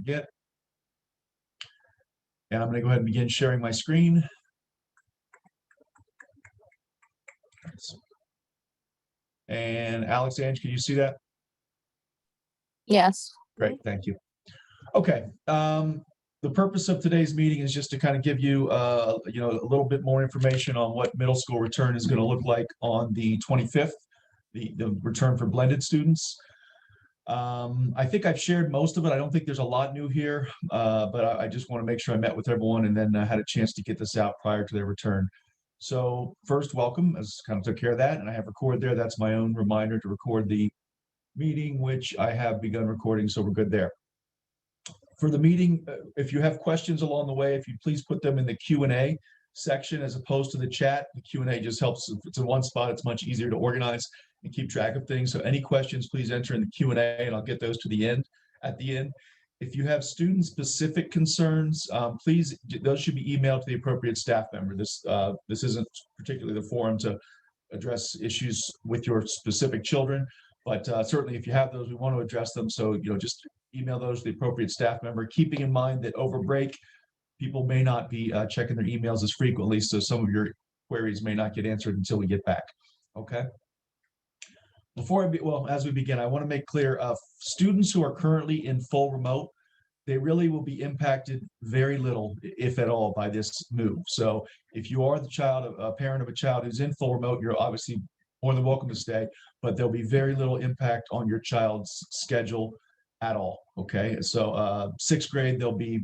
forget. And I'm going to go ahead and begin sharing my screen. And Alex, Ange, can you see that? Yes. Great, thank you. Okay, the purpose of today's meeting is just to kind of give you, a little bit more information on what middle school return is going to look like on the 25th, the return for blended students. I think I've shared most of it. I don't think there's a lot new here, but I just want to make sure I met with everyone and then had a chance to get this out prior to their return. So first, welcome, as kind of took care of that, and I have record there. That's my own reminder to record the meeting, which I have begun recording, so we're good there. For the meeting, if you have questions along the way, if you please put them in the Q&A section as opposed to the chat. The Q&A just helps. If it's in one spot, it's much easier to organize and keep track of things. So any questions, please enter in the Q&A and I'll get those to the end, at the end. If you have student-specific concerns, please, those should be emailed to the appropriate staff member. This isn't particularly the forum to address issues with your specific children, but certainly if you have those, we want to address them. So, just email those to the appropriate staff member, keeping in mind that over break, people may not be checking their emails as frequently, so some of your queries may not get answered until we get back, okay? As we begin, I want to make clear, students who are currently in full remote, they really will be impacted very little, if at all, by this move. So if you are a parent of a child who's in full remote, you're obviously more than welcome to stay, but there'll be very little impact on your child's schedule at all, okay? So sixth grade, there'll be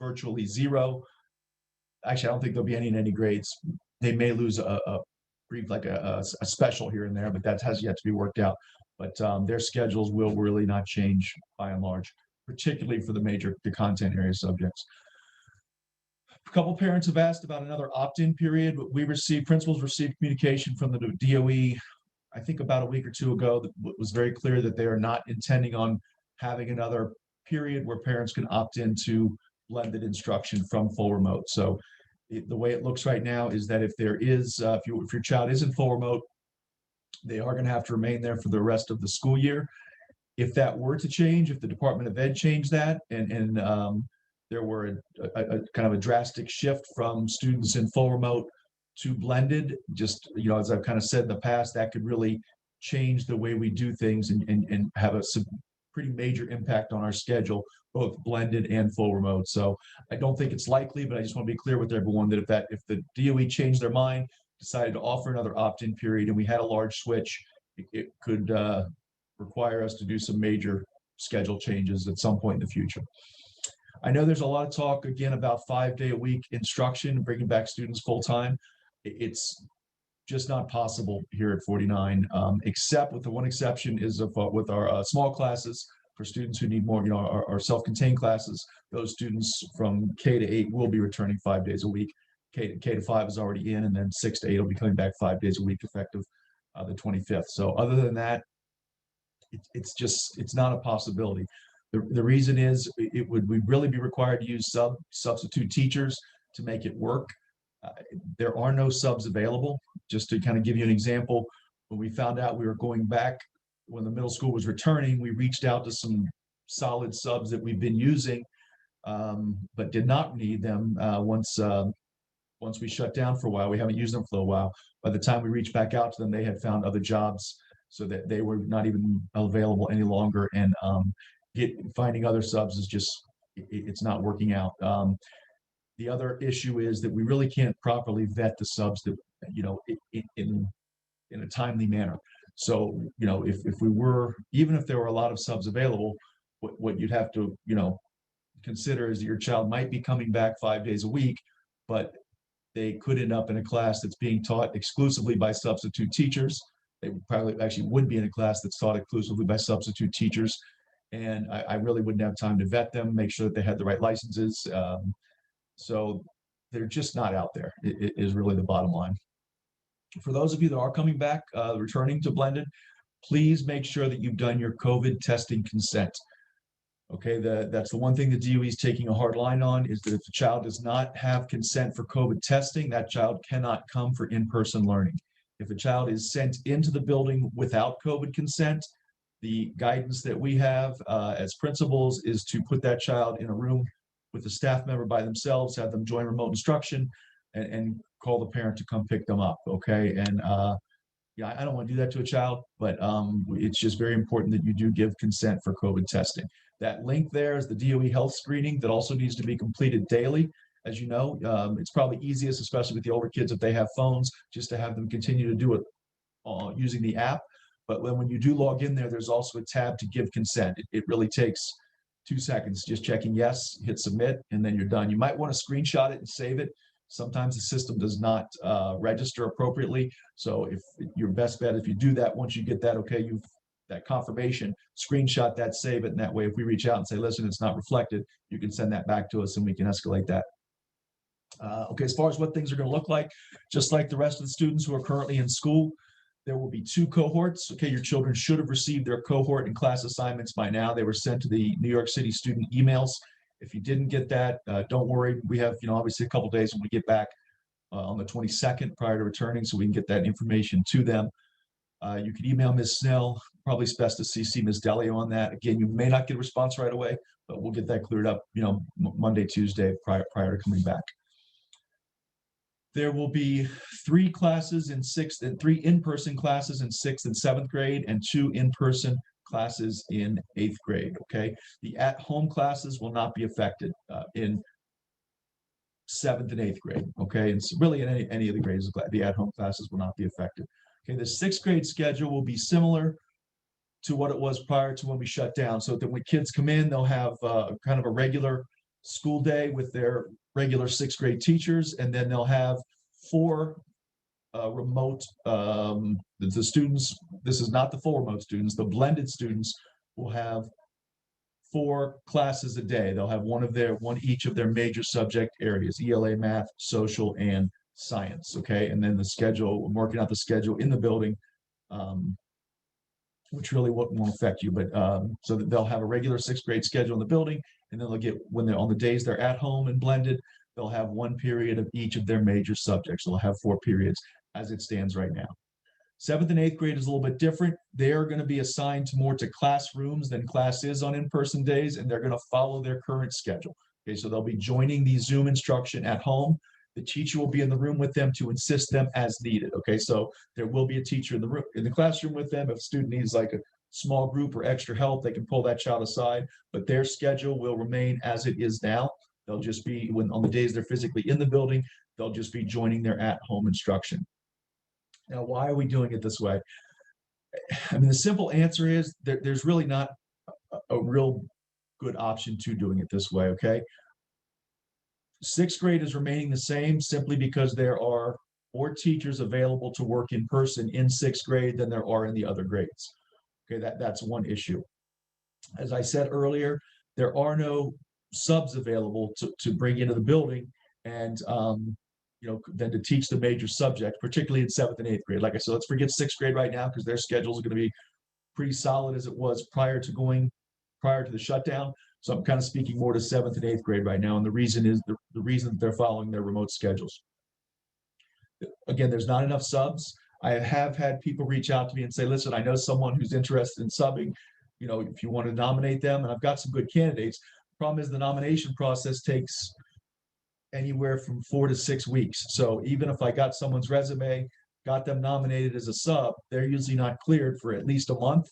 virtually zero. Actually, I don't think there'll be any grades. They may lose a brief, like a special here and there, but that has yet to be worked out. But their schedules will really not change by and large, particularly for the content area subjects. A couple parents have asked about another opt-in period, but principals received communication from the DOE, I think about a week or two ago, that was very clear that they are not intending on having another period where parents can opt into blended instruction from full remote. So the way it looks right now is that if your child is in full remote, they are going to have to remain there for the rest of the school year. If that were to change, if the Department of Ed changed that, and there were a kind of a drastic shift from students in full remote to blended, just as I've kind of said in the past, that could really change the way we do things and have a pretty major impact on our schedule, both blended and full remote. So I don't think it's likely, but I just want to be clear with everyone that if the DOE changed their mind, decided to offer another opt-in period, and we had a large switch, it could require us to do some major schedule changes at some point in the future. I know there's a lot of talk again about 5-day-a-week instruction, bringing back students full-time. It's just not possible here at 49, except with the one exception is with our small classes for students who need more, our self-contained classes. Those students from K to 8 will be returning 5 days a week. K to 5 is already in, and then 6 to 8 will be coming back 5 days a week effective the 25th. So other than that, it's not a possibility. The reason is we'd really be required to use substitute teachers to make it work. There are no subs available. Just to kind of give you an example, when we found out we were going back, when the middle school was returning, we reached out to some solid subs that we've been using, but did not need them once we shut down for a while. We haven't used them for a while. By the time we reached back out to them, they had found other jobs, so that they were not even available any longer. And finding other subs is just, it's not working out. The other issue is that we really can't properly vet the subs that, in a timely manner. So, if we were, even if there were a lot of subs available, what you'd have to, consider is that your child might be coming back 5 days a week, but they could end up in a class that's being taught exclusively by substitute teachers. They probably actually would be in a class that's taught exclusively by substitute teachers. And I really wouldn't have time to vet them, make sure that they had the right licenses. So they're just not out there, is really the bottom line. For those of you that are coming back, returning to blended, please make sure that you've done your COVID testing consent. Okay, that's the one thing the DOE is taking a hard line on, is that if the child does not have consent for COVID testing, that child cannot come for in-person learning. If a child is sent into the building without COVID consent, The guidance that we have as principals is to put that child in a room with a staff member by themselves, have them join remote instruction, and call the parent to come pick them up, okay? And yeah, I don't want to do that to a child, but it's just very important that you do give consent for COVID testing. That link there is the DOE health screening that also needs to be completed daily. As you know, it's probably easiest, especially with the older kids, if they have phones, just to have them continue to do it using the app. But when you do log in there, there's also a tab to give consent. It really takes 2 seconds, just checking yes, hit submit, and then you're done. You might want to screenshot it and save it. Sometimes the system does not register appropriately. So if your best bet, if you do that, once you get that, okay, you've that confirmation, screenshot that, save it. And that way, if we reach out and say, listen, it's not reflected, you can send that back to us and we can escalate that. Okay, as far as what things are going to look like, just like the rest of the students who are currently in school, there will be 2 cohorts. Okay, your children should have received their cohort and class assignments by now. They were sent to the New York City student emails. If you didn't get that, don't worry. We have, obviously a couple days when we get back on the 22nd prior to returning, so we can get that information to them. You can email Ms. Snell. Probably it's best to CC Ms. Delio on that. Again, you may not get a response right away, but we'll get that cleared up, Monday, Tuesday prior to coming back. There will be 3 classes in 6th and 3 in-person classes in 6th and 7th grade and 2 in-person classes in 8th grade, okay? The at-home classes will not be affected in 7th and 8th grade, okay? And so really in any of the grades, the at-home classes will not be affected. Okay, the 6th grade schedule will be similar to what it was prior to when we shut down. So that when kids come in, they'll have kind of a regular school day with their regular 6th grade teachers, and then they'll have 4 remote, the students, this is not the full remote students, the blended students will have 4 classes a day. They'll have one each of their major subject areas, ELA, math, social, and science, okay? And then the schedule, I'm working out the schedule in the building, which really won't affect you, but so that they'll have a regular 6th grade schedule in the building, and then they'll get, when they're on the days they're at home and blended, they'll have 1 period of each of their major subjects. They'll have 4 periods as it stands right now. 7th and 8th grade is a little bit different. They're going to be assigned more to classrooms than class is on in-person days, and they're going to follow their current schedule. Okay, so they'll be joining the Zoom instruction at home. The teacher will be in the room with them to assist them as needed. Okay, so there will be a teacher in the room, in the classroom with them. If a student needs like a small group or extra help, they can pull that child aside, but their schedule will remain as it is now. They'll just be, when on the days they're physically in the building, they'll just be joining their at-home instruction. Now, why are we doing it this way? I mean, the simple answer is there's really not a real good option to doing it this way, okay? 6th grade is remaining the same simply because there are more teachers available to work in person in 6th grade than there are in the other grades. Okay, that's one issue. As I said earlier, there are no subs available to bring into the building and then to teach the major subject, particularly in 7th and 8th grade. Like I said, let's forget 6th grade right now because their schedule is going to be pretty solid as it was prior to the shutdown. So I'm kind of speaking more to 7th and 8th grade right now. And the reason is the reason that they're following their remote schedules. Again, there's not enough subs. I have had people reach out to me and say, listen, I know someone who's interested in subbing, if you want to nominate them, and I've got some good candidates. The problem is the nomination process takes anywhere from 4 to 6 weeks. So even if I got someone's resume, got them nominated as a sub, they're usually not cleared for at least a month.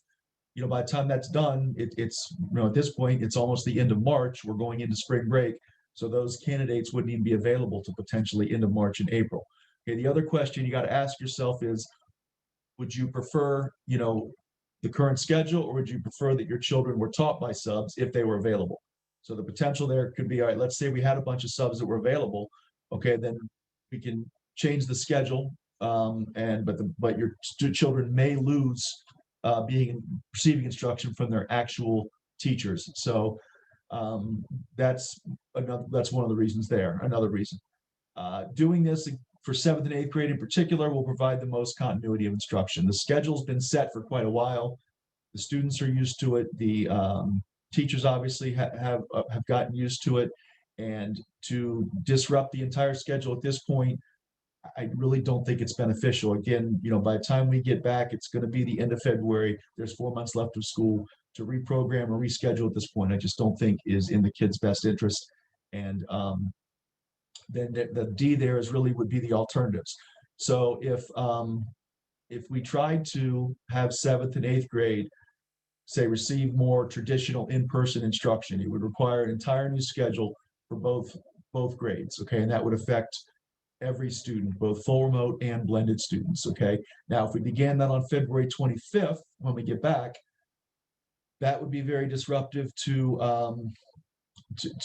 By the time that's done, it's at this point, it's almost the end of March. We're going into spring break. So those candidates wouldn't even be available to potentially end of March and April. Okay, the other question you got to ask yourself is, would you prefer, the current schedule, or would you prefer that your children were taught by subs if they were available? So the potential there could be, all right, let's say we had a bunch of subs that were available. Okay, then we can change the schedule, but your children may lose receiving instruction from their actual teachers. So that's one of the reasons there. Another reason. Doing this for 7th and 8th grade in particular will provide the most continuity of instruction. The schedule's been set for quite a while. The students are used to it. The teachers obviously have gotten used to it. And to disrupt the entire schedule at this point, I really don't think it's beneficial. Again, by the time we get back, it's going to be the end of February. There's 4 months left of school. To reprogram or reschedule at this point, I just don't think is in the kids' best interest. And then the D there is really would be the alternatives. So if we tried to have 7th and 8th grade, say, receive more traditional in-person instruction, it would require an entire new schedule for both grades. Okay, and that would affect every student, both full remote and blended students. Okay, now if we began that on February 25th, when we get back, that would be very disruptive to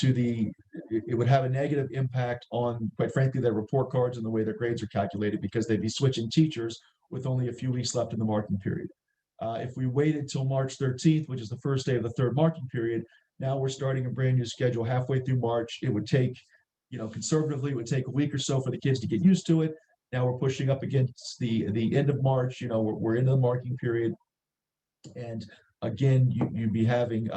the, it would have a negative impact on, quite frankly, their report cards and the way their grades are calculated, because they'd be switching teachers with only a few weeks left in the marking period. If we waited till March 13th, which is the first day of the third marking period, now we're starting a brand new schedule halfway through March. It would take, conservatively, it would take a week or so for the kids to get used to it. Now we're pushing up against the end of March. We're into the marking period, and again, you'd be having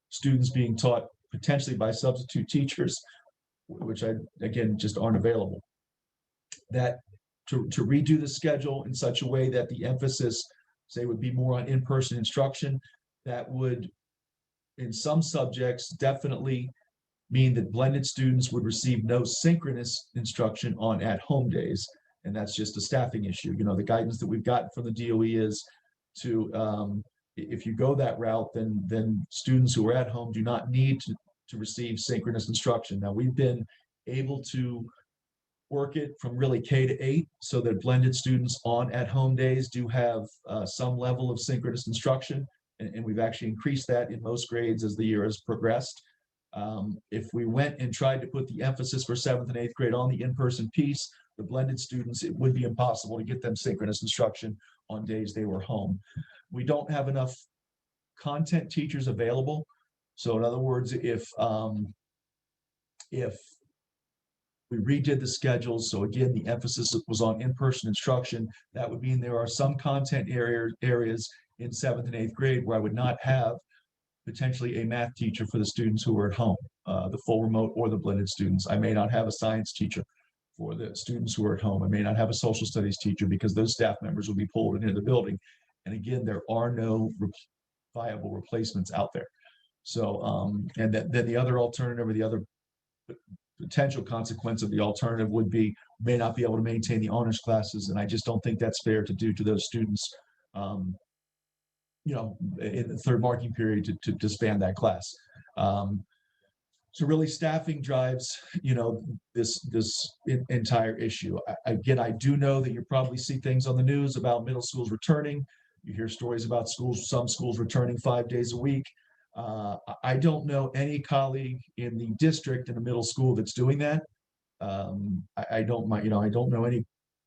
students being taught potentially by substitute teachers, which again just aren't available. That to redo the schedule in such a way that the emphasis, say, would be more on in-person instruction, that would, in some subjects, definitely mean that blended students would receive no synchronous instruction on at-home days, and that's just a staffing issue. The guidance that we've gotten from the DOE is to if you go that route, then students who are at home do not need to receive synchronous instruction. Now, we've been able to work it from really K to 8 so that blended students on at-home days do have some level of synchronous instruction, and we've actually increased that in most grades as the year has progressed. If we went and tried to put the emphasis for 7th and 8th grade on the in-person piece, the blended students, it would be impossible to get them synchronous instruction on days they were home. We don't have enough content teachers available. So in other words, if we redid the schedules, so again, the emphasis was on in-person instruction, that would mean there are some content areas in 7th and 8th grade where I would not have potentially a math teacher for the students who are at home, the full remote or the blended students. I may not have a science teacher for the students who are at home. I may not have a social studies teacher because those staff members will be pulled into the building. And again, there are no viable replacements out there. So, and then the other alternative, or the other potential consequence of the alternative, would be may not be able to maintain the honors classes, and I just don't think that's fair to do to those students, in the third marking period to span that class. So really, staffing drives, this entire issue. Again, I do know that you probably see things on the news about middle schools returning. You hear stories about some schools returning 5 days a week. I don't know any colleague in the district in a middle school that's doing that. I don't know any.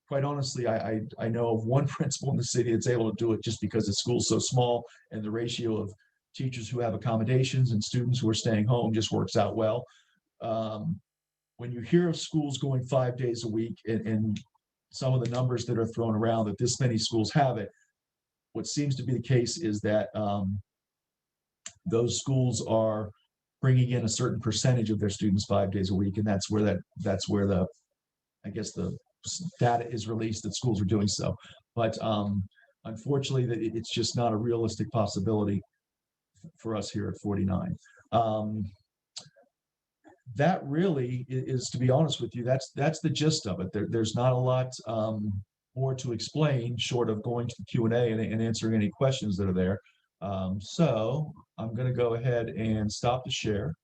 Quite honestly, I know of one principal in the city that's able to do it just because the school's so small and the ratio of teachers who have accommodations and students who are staying home just works out well. When you hear of schools going 5 days a week, and some of the numbers that are thrown around that this many schools have it, what seems to be the case is that those schools are bringing in a certain percentage of their students 5 days a week, and that's where the I guess the data is released that schools are doing so. But unfortunately, it's just not a realistic possibility for us here at 49. That really is, to be honest with you, that's the gist of it. There's not a lot more to explain short of going to the Q&A and answering any questions that are there. So I'm going to go ahead and stop the share,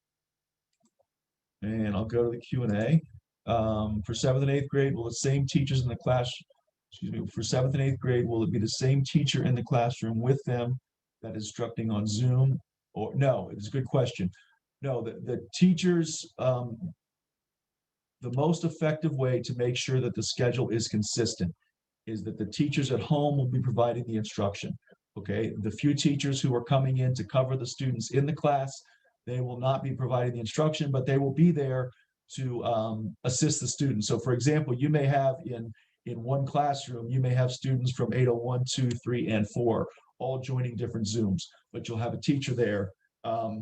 and I'll go to the Q&A. For 7th and 8th grade, will the same teachers in the class, for 7th and 8th grade, will it be the same teacher in the classroom with them that is instructing on Zoom? Or no, it's a good question. No, the teachers, the most effective way to make sure that the schedule is consistent is that the teachers at home will be providing the instruction. Okay, the few teachers who are coming in to cover the students in the class, they will not be providing the instruction, but they will be there to assist the students. So for example, you may have in one classroom, you may have students from 801, 2, 3, and 4 all joining different Zooms, but you'll have a teacher there. I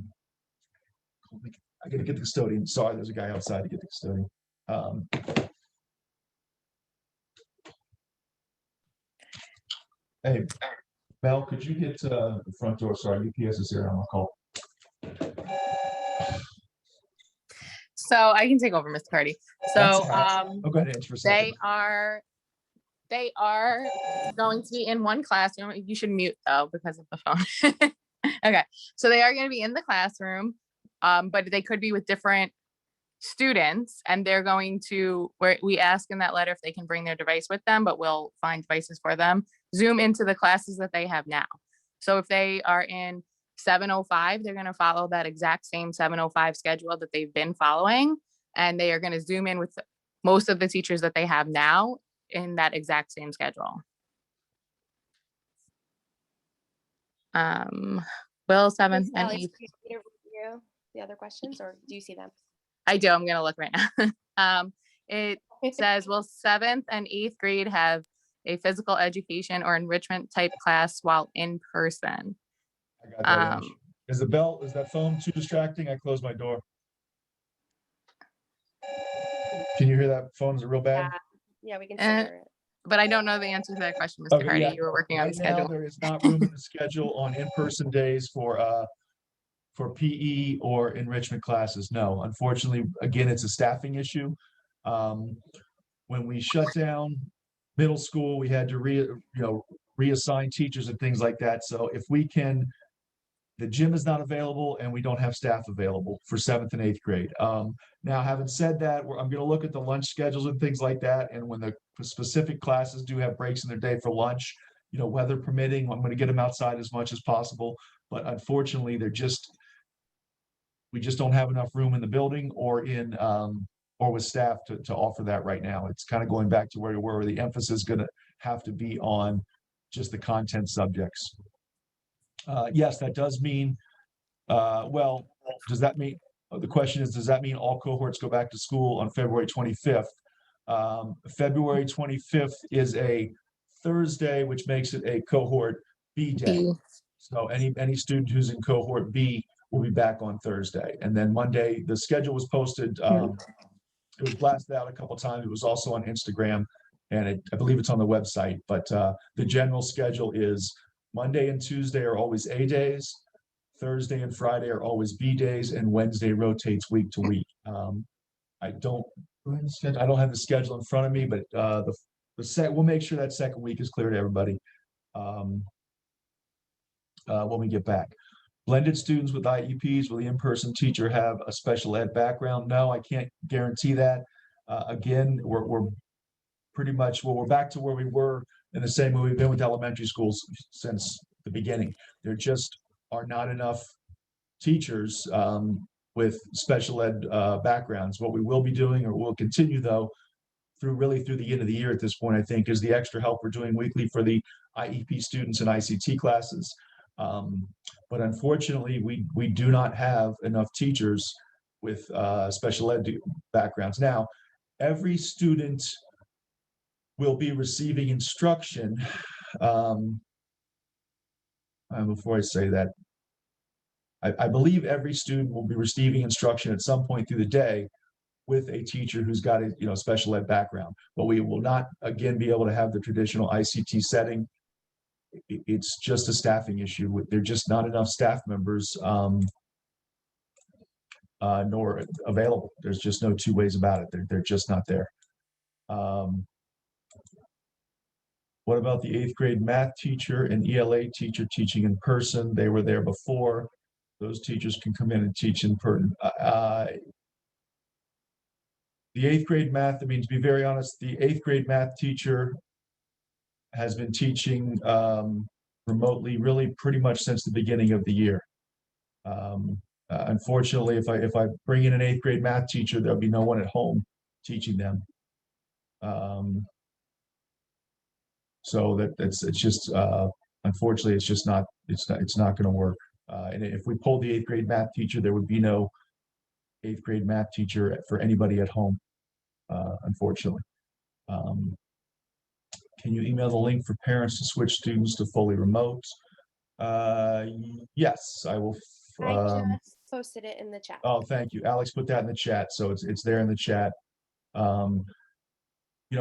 gotta get the custodian. Sorry, there's a guy outside to get the custodian. Hey, Mel, could you get the front door? Sorry, UPS is here. I'm gonna call. So I can take over, Mr. Cardi. So Oh, go ahead, for a second. they are going to be in one classroom. You should mute though because of the phone. Okay, so they are going to be in the classroom, but they could be with different students, and they're going to, where we ask in that letter if they can bring their device with them, but we'll find devices for them, Zoom into the classes that they have now. So if they are in 705, they're going to follow that exact same 705 schedule that they've been following, and they are going to Zoom in with most of the teachers that they have now in that exact same schedule. Will 7th and 8th. The other questions, or do you see them? I do. I'm going to look right now. It says, will 7th and 8th grade have a physical education or enrichment type class while in person? I got that answer. Is that phone too distracting? I closed my door. Can you hear that phone? Is it real bad? Yeah, we can still hear it. But I don't know the answer to that question, Mr. Hardy. Yeah. You were working on the Right now, schedule. there is not room in the schedule on in-person days for PE or enrichment classes. No, unfortunately, again, it's a staffing issue. When we shut down middle school, we had to reassign teachers and things like that. So if we can, the gym is not available and we don't have staff available for 7th and 8th grade. Now, having said that, I'm going to look at the lunch schedules and things like that. And when the specific classes do have breaks in their day for lunch, weather permitting, I'm going to get them outside as much as possible. But unfortunately, we just don't have enough room in the building or with staff to offer that right now. It's kind of going back to where the emphasis is going to have to be on just the content subjects. Yes, that does mean, does that mean, the question is, does that mean all cohorts go back to school on February 25th? February 25th is a Thursday, which makes it a cohort B day. So any student who's in cohort B will be back on Thursday. And then Monday, the schedule was posted. It was blasted out a couple of times. It was also on Instagram, and I believe it's on the website. But the general schedule is Monday and Tuesday are always A days. Thursday and Friday are always B days, and Wednesday rotates week to week. I don't have the schedule in front of me, but we'll make sure that second week is clear to everybody when we get back. Blended students with IEPs, will the in-person teacher have a special ed background? No, I can't guarantee that. Again, we're pretty much, we're back to where we were in the same way we've been with elementary schools since the beginning. There just are not enough teachers with special ed backgrounds. What we will be doing, or will continue though, through the end of the year at this point, I think, is the extra help we're doing weekly for the IEP students and ICT classes. But unfortunately, we do not have enough teachers with special ed backgrounds. Now, every student will be receiving instruction. Before I say that, I believe every student will be receiving instruction at some point through the day with a teacher who's got a special ed background. But we will not again be able to have the traditional ICT setting. It's just a staffing issue. There're just not enough staff members nor available. There's just no two ways about it. They're just not there. What about the 8th grade math teacher and ELA teacher teaching in person? They were there before. Those teachers can come in and teach in person. The 8th grade math, I mean, to be very honest, the 8th grade math teacher has been teaching remotely really pretty much since the beginning of the year. Unfortunately, if I bring in an 8th grade math teacher, there'll be no one at home teaching them. So it's just unfortunately it's not going to work. And if we pulled the 8th grade math teacher, there would be no 8th grade math teacher for anybody at home, unfortunately. Can you email the link for parents to switch students to fully remote? Yes, I will. I just posted it in the chat. Oh, thank you. Alex put that in the chat, so it's there in the chat.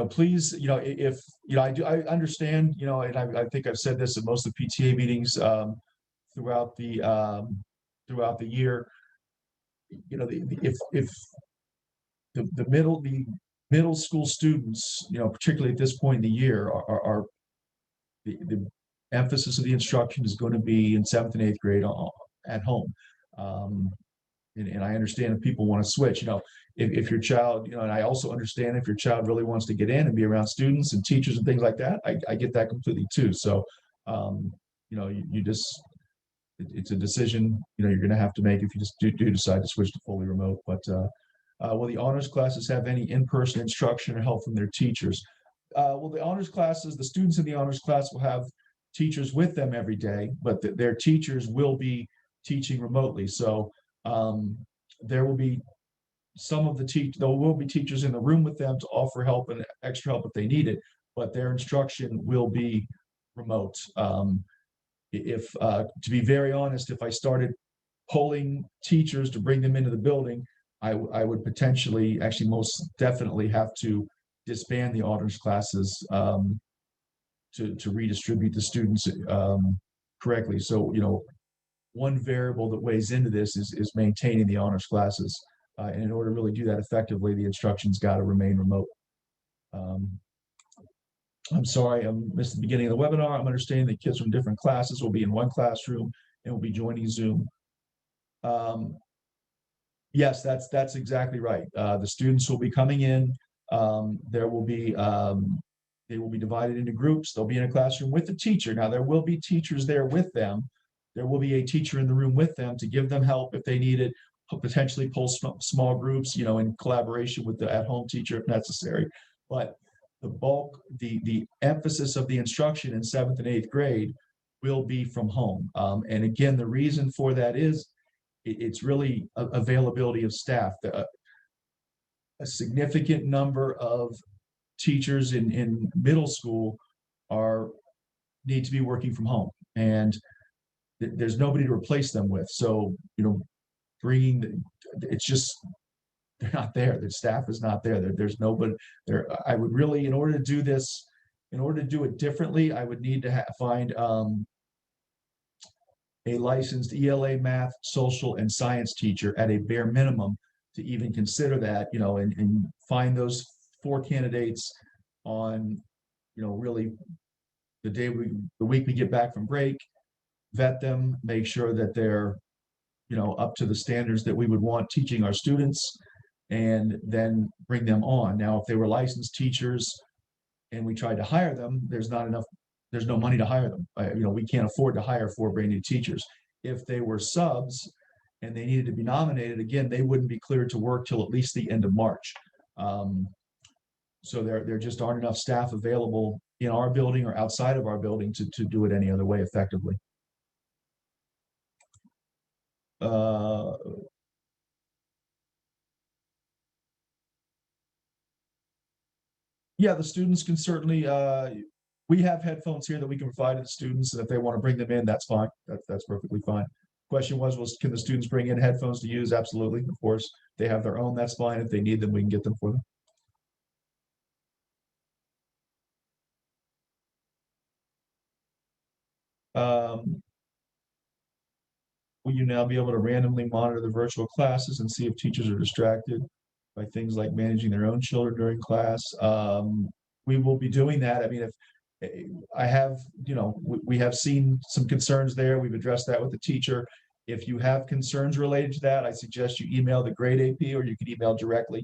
please, if, I understand, and I think I've said this at most of the PTA meetings throughout the year, if the middle school students, particularly at this point in the year, are the emphasis of the instruction is going to be in 7th and 8th grade at home. And I understand if people want to switch, if your child, and I also understand if your child really wants to get in and be around students and teachers and things like that, I get that completely too. So, you just, it's a decision, you're going to have to make if you just do decide to switch to fully remote. But will the honors classes have any in-person instruction or help from their teachers? Well, the honors classes, the students in the honors class will have teachers with them every day, but their teachers will be teaching remotely. So there will be there will be teachers in the room with them to offer help and extra help if they need it, but their instruction will be remote. To be very honest, if I started polling teachers to bring them into the building, I would potentially, actually most definitely, have to disband the honors classes to redistribute the students correctly. So, one variable that weighs into this is maintaining the honors classes. And in order to really do that effectively, the instruction's got to remain remote. I'm sorry, I missed the beginning of the webinar. I'm understanding that kids from different classes will be in one classroom and will be joining Zoom. Yes, that's exactly right. The students will be coming in. They will be divided into groups. They'll be in a classroom with the teacher. Now, there will be teachers there with them. There will be a teacher in the room with them to give them help if they need it, potentially pull small groups, in collaboration with the at-home teacher if necessary. But the emphasis of the instruction in 7th and 8th grade will be from home. And again, the reason for that is it's really availability of staff. A significant number of teachers in middle school need to be working from home, and there's nobody to replace them with. So, it's just, they're not there. The staff is not there. There's nobody there. I would really, in order to do this, in order to do it differently, I would need to find a licensed ELA math, social, and science teacher at a bare minimum to even consider that, and find those 4 candidates on, really the week we get back from break, vet them, make sure that they're, up to the standards that we would want teaching our students, and then bring them on. Now, if they were licensed teachers and we tried to hire them, there's no money to hire them. We can't afford to hire 4 brand new teachers. If they were subs and they needed to be nominated, again, they wouldn't be cleared to work till at least the end of March. So there just aren't enough staff available in our building or outside of our building to do it any other way effectively. Yeah, the students can certainly, we have headphones here that we can provide to the students, and if they want to bring them in, that's fine. That's perfectly fine. Question was can the students bring in headphones to use? Absolutely, of course. They have their own, that's fine. If they need them, we can get them for them. Will you now be able to randomly monitor the virtual classes and see if teachers are distracted by things like managing their own children during class? We will be doing that. I mean, if I have, we have seen some concerns there. We've addressed that with the teacher. If you have concerns related to that, I suggest you email the grade AP, or you can email directly.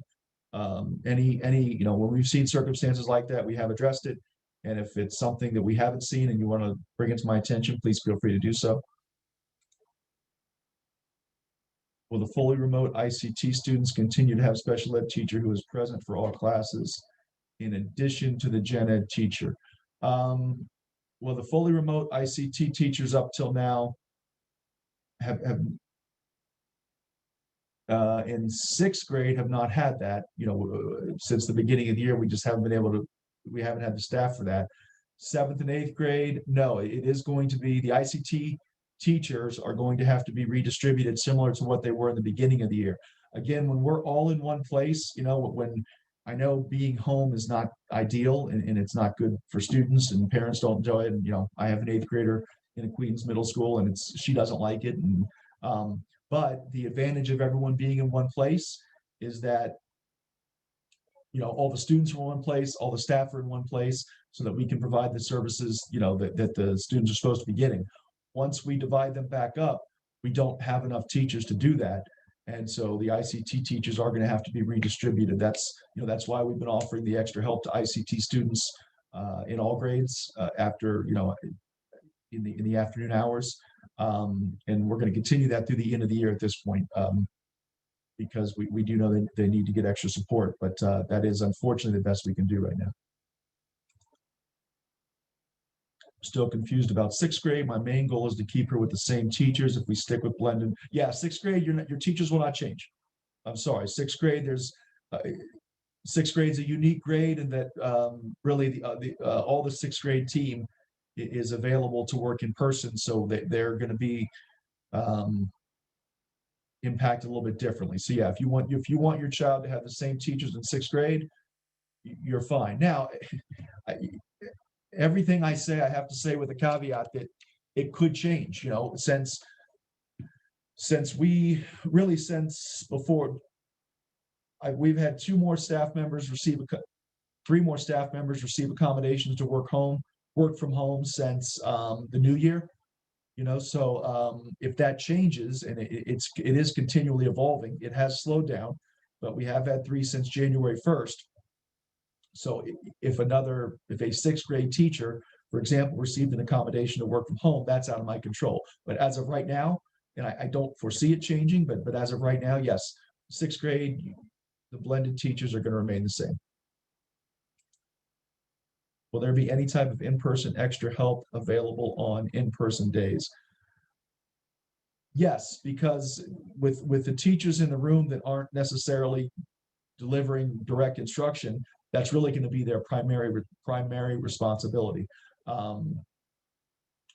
When we've seen circumstances like that, we have addressed it. And if it's something that we haven't seen and you want to bring it to my attention, please feel free to do so. Will the fully remote ICT students continue to have special ed teacher who is present for all classes in addition to the gen ed teacher? Well, the fully remote ICT teachers up till now have in 6th grade have not had that. Since the beginning of the year, we just haven't been able to, we haven't had the staff for that. 7th and 8th grade, no, it is going to be, the ICT teachers are going to have to be redistributed similar to what they were in the beginning of the year. Again, when we're all in one place, when I know being home is not ideal, and it's not good for students, and parents don't enjoy it. And, I have an 8th grader in a Queens middle school, and she doesn't like it. And but the advantage of everyone being in one place is that, all the students are in one place, all the staff are in one place, so that we can provide the services, that the students are supposed to be getting. Once we divide them back up, we don't have enough teachers to do that. And so the ICT teachers are going to have to be redistributed. That's why we've been offering the extra help to ICT students in all grades after, in the afternoon hours. And we're going to continue that through the end of the year at this point, because we do know that they need to get extra support, but that is unfortunately the best we can do right now. Still confused about 6th grade. My main goal is to keep her with the same teachers if we stick with blended. Yeah, 6th grade, your teachers will not change. I'm sorry, 6th grade, 6th grade is a unique grade, and that really all the 6th grade team is available to work in person, so they're going to be impacted a little bit differently. So yeah, if you want your child to have the same teachers in 6th grade, you're fine. Now, everything I say, I have to say with a caveat that it could change, since before, we've had 3 more staff members receive accommodations to work from home since the new year, so if that changes, and it is continually evolving, it has slowed down, but we have had 3 since January 1st. So if a 6th grade teacher, for example, received an accommodation to work from home, that's out of my control. But as of right now, and I don't foresee it changing, but as of right now, yes, 6th grade, the blended teachers are going to remain the same. Will there be any type of in-person extra help available on in-person days? Yes, because with the teachers in the room that aren't necessarily delivering direct instruction, that's really going to be their primary responsibility.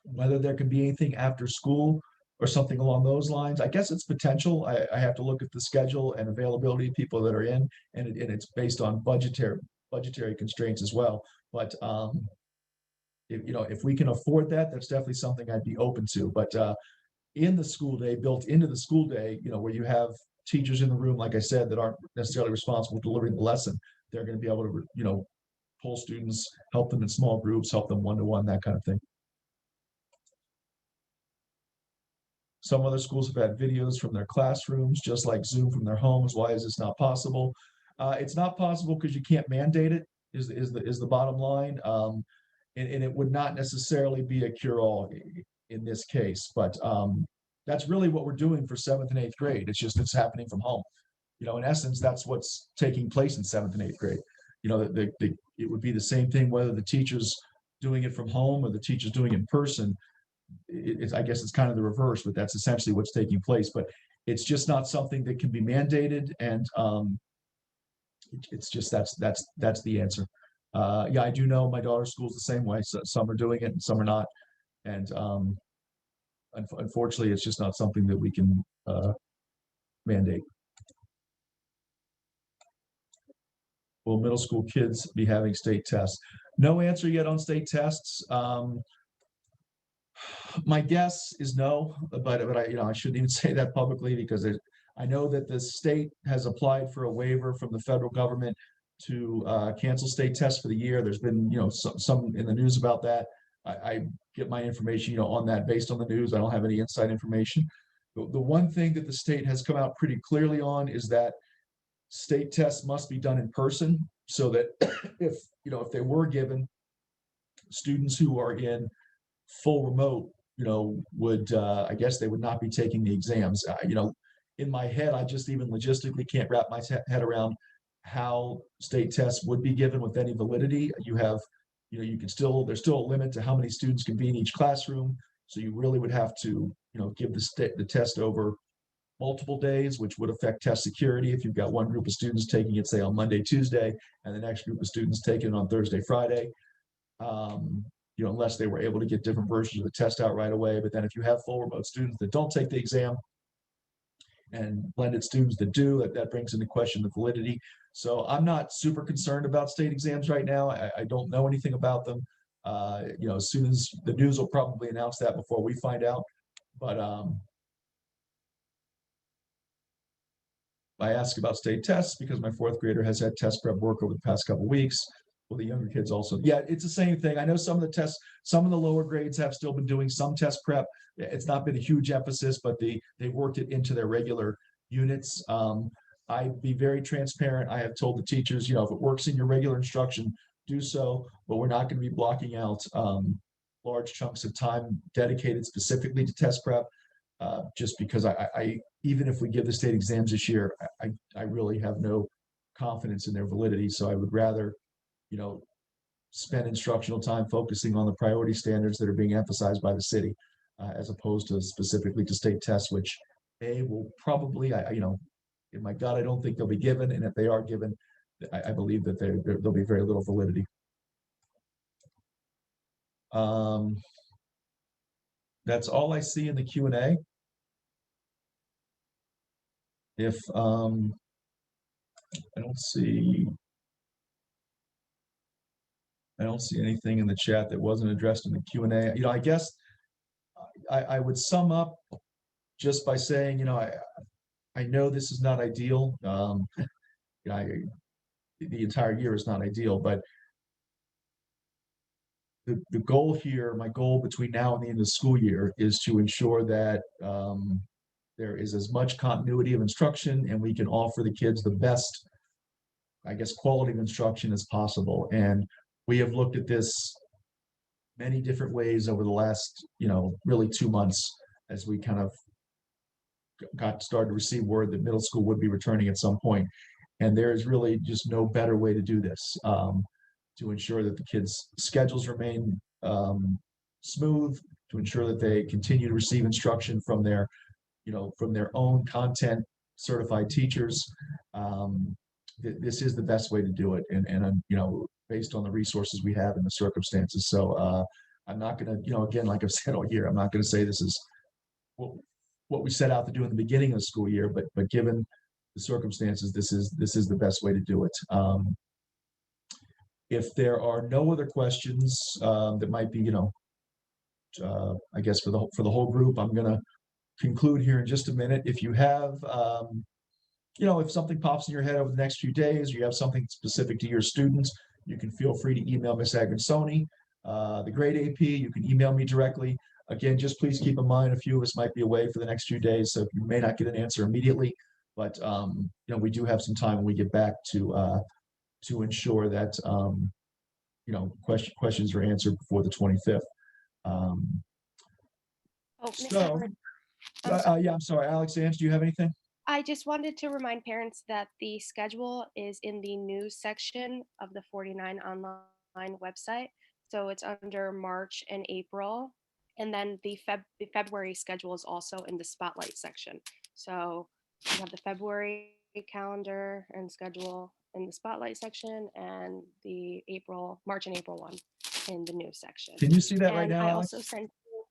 Whether there can be anything after school or something along those lines, I guess it's potential. I have to look at the schedule and availability of people that are in, and it's based on budgetary constraints as well. But if we can afford that, that's definitely something I'd be open to. But in the school day, built into the school day, where you have teachers in the room, like I said, that aren't necessarily responsible for delivering the lesson, they're going to be able to, pull students, help them in small groups, help them one-to-one, that kind of thing. Some other schools have had videos from their classrooms, just like Zoom from their homes. Why is this not possible? It's not possible because you can't mandate it, is the bottom line. And it would not necessarily be a cure-all in this case, but that's really what we're doing for 7th and 8th grade. It's happening from home. In essence, that's what's taking place in 7th and 8th grade. It would be the same thing whether the teacher's doing it from home or the teacher's doing it in person. I guess it's kind of the reverse, but that's essentially what's taking place. But it's just not something that can be mandated, and it's just that's the answer. Yeah, I do know my daughter's school's the same way. So some are doing it and some are not, and unfortunately, it's just not something that we can mandate. Will middle school kids be having state tests? No answer yet on state tests. My guess is no, but I shouldn't even say that publicly, because I know that the state has applied for a waiver from the federal government to cancel state tests for the year. There's been some in the news about that. I get my information on that based on the news. I don't have any inside information. The one thing that the state has come out pretty clearly on is that state tests must be done in person, so that if they were given, students who are in full remote, would I guess they would not be taking the exams. In my head, I just even logistically can't wrap my head around how state tests would be given with any validity. There's still a limit to how many students can be in each classroom, so you really would have to give the test over multiple days, which would affect test security if you've got one group of students taking it, say, on Monday, Tuesday, and the next group of students taking it on Thursday, Friday. Unless they were able to get different versions of the test out right away. But then if you have full remote students that don't take the exam, and blended students that do, that brings into question the validity. So I'm not super concerned about state exams right now. I don't know anything about them. As soon as the news will probably announce that before we find out. But I ask about state tests because my fourth grader has had test prep work over the past couple of weeks. Well, the younger kids also. Yeah, it's the same thing. I know some of the tests, some of the lower grades have still been doing some test prep. It's not been a huge emphasis, but they worked it into their regular units. I'd be very transparent. I have told the teachers, if it works in your regular instruction, do so, but we're not going to be blocking out large chunks of time dedicated specifically to test prep, just because I even if we give the state exams this year, I really have no confidence in their validity. So I would rather, spend instructional time focusing on the priority standards that are being emphasized by the city, as opposed to specifically to state tests, which will probably, my God, I don't think they'll be given. And if they are given, I believe that there'll be very little validity. That's all I see in the Q&A. If I don't see anything in the chat that wasn't addressed in the Q&A. I guess I would sum up just by saying, I know this is not ideal. The entire year is not ideal, but the goal here, my goal between now and the end of the school year, is to ensure that there is as much continuity of instruction and we can offer the kids the best, quality of instruction as possible. And we have looked at this many different ways over the last, really 2 months, as we kind of started to receive word that middle school would be returning at some point. And there is really just no better way to do this, to ensure that the kids' schedules remain smooth, to ensure that they continue to receive instruction from their own content certified teachers. This is the best way to do it. And based on the resources we have and the circumstances. So I'm not going to, again, like I've said all year, I'm not going to say this is what we set out to do in the beginning of the school year, but given the circumstances, this is the best way to do it. If there are no other questions that might be, I guess for the whole group, I'm going to conclude here in just a minute. If you have, if something pops in your head over the next few days, or you have something specific to your students, you can feel free to email Ms. Agrensoni, the grade AP. You can email me directly. Again, just please keep in mind a few of us might be away for the next few days, so you may not get an answer immediately. But we do have some time when we get back to ensure that questions are answered before the 25th. I'm sorry, Alex, Ange, do you have anything? I just wanted to remind parents that the schedule is in the news section of the 49 online website. So it's under March and April. And then the February schedule is also in the spotlight section. So you have the February calendar and schedule in the spotlight section, and the March and April one in the news section. Can you see that right now, I Alex? also sent you,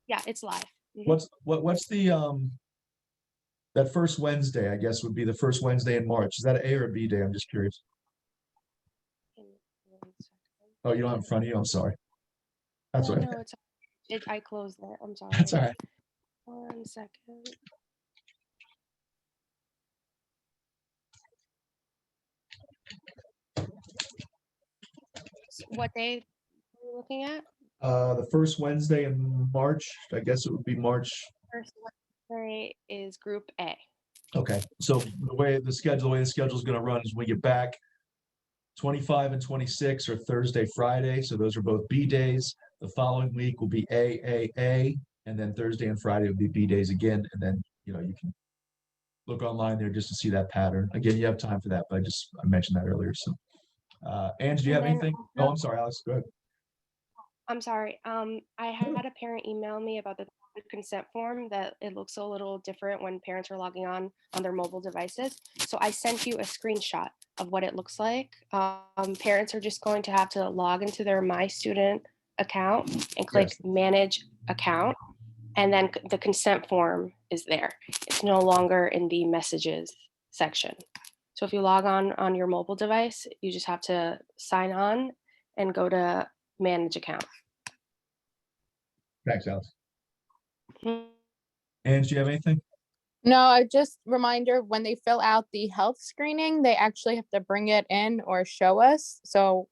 yeah, it's live. Mm-hmm. What's the that first Wednesday, I guess, would be the first Wednesday in March. Is that an A or a B day? I'm just curious. Oh, you don't have it in front of you? I'm sorry. That's no, right. No, I closed it. I'm sorry. That's all right. 1 second. What day are you looking at? The first Wednesday in March. I guess it would be March. First Wednesday is Group A. Okay, so the way the schedule is going to run is when we get back, 25 and 26 are Thursday, Friday. So those are both B days. The following week will be A, and then Thursday and Friday will be B days again. And then, you can look online there just to see that pattern. Again, you have time for that, but I mentioned that earlier. So, Ange, do you have anything? Oh, I'm sorry, Alex, go ahead. I'm sorry. I had a parent email me about the consent form that it looks a little different when parents are logging on their mobile devices. So I sent you a screenshot of what it looks like. Parents are just going to have to log into their My Student account and click Manage Account. and then the consent form is there. It's no longer in the messages section. So if you log on your mobile device, you just have to sign on and go to manage account. Thanks, Alex. Mhm. And do you have anything? No, I just reminder when they fill out the health screening, they actually have to bring it in or show us. So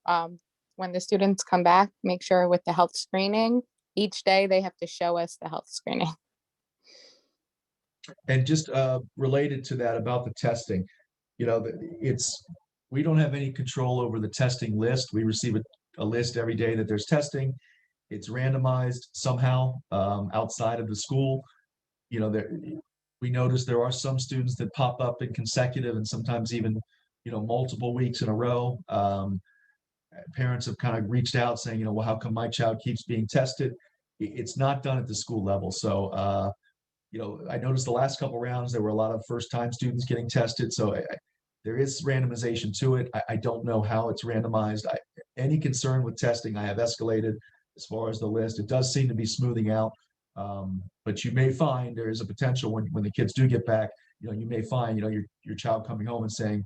when the students come back, make sure with the health screening, each day they have to show us the health screening. And just related to that about the testing, you know, we don't have any control over the testing list. We receive a list every day that there's testing. It's randomized somehow outside of the school. You know, we notice there are some students that pop up in consecutive and sometimes even, you know, multiple weeks in a row. Parents have kind of reached out saying, you know, well, how come my child keeps being tested? It's not done at the school level. So, you know, I noticed the last couple rounds, there were a lot of first-time students getting tested. So there is randomization to it. I don't know how it's randomized. Any concern with testing, I have escalated as far as the list. It does seem to be smoothing out. But you may find there is a potential when the kids do get back, you know, you may find, you know, your child coming home and saying,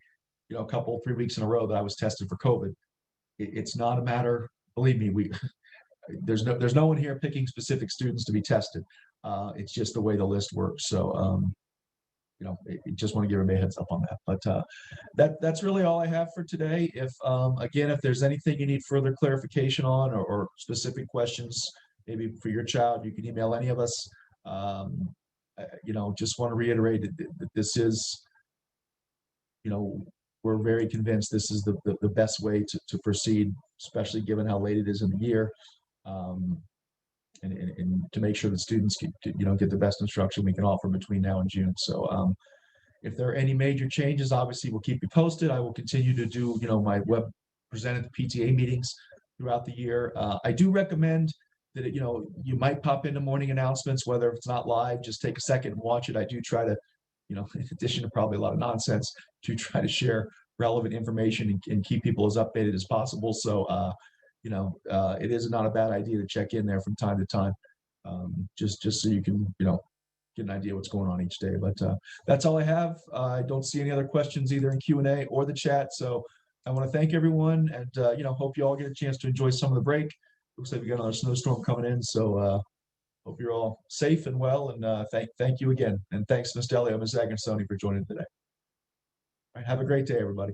you know, 3 weeks in a row that I was tested for COVID. It's not a matter, believe me, there's no one here picking specific students to be tested. It's just the way the list works. So, you know, just want to give everybody a heads up on that. But that's really all I have for today. If again, if there's anything you need further clarification on or specific questions, maybe for your child, you can email any of us. You know, just want to reiterate that this is, you know, we're very convinced this is the best way to proceed, especially given how late it is in the year. And to make sure that students can, you know, get the best instruction we can offer between now and June. So if there are any major changes, obviously we'll keep you posted. I will continue to do, you know, my web present at the PTA meetings throughout the year. I do recommend that, you know, you might pop into morning announcements, whether it's not live, just take a second and watch it. I do try to, you know, in addition to probably a lot of nonsense, to try to share relevant information and keep people as updated as possible. So, you know, it is not a bad idea to check in there from time to time, just so you can, you know, get an idea what's going on each day. But that's all I have. I don't see any other questions either in Q&A or the chat. So I want to thank everyone, and you know, hope you all get a chance to enjoy some of the break. Looks like we got another snowstorm coming in, so hope you're all safe and well. And thank you again, and thanks Ms. Delio, Ms. Agansoni for joining today. All right, have a great day, everybody.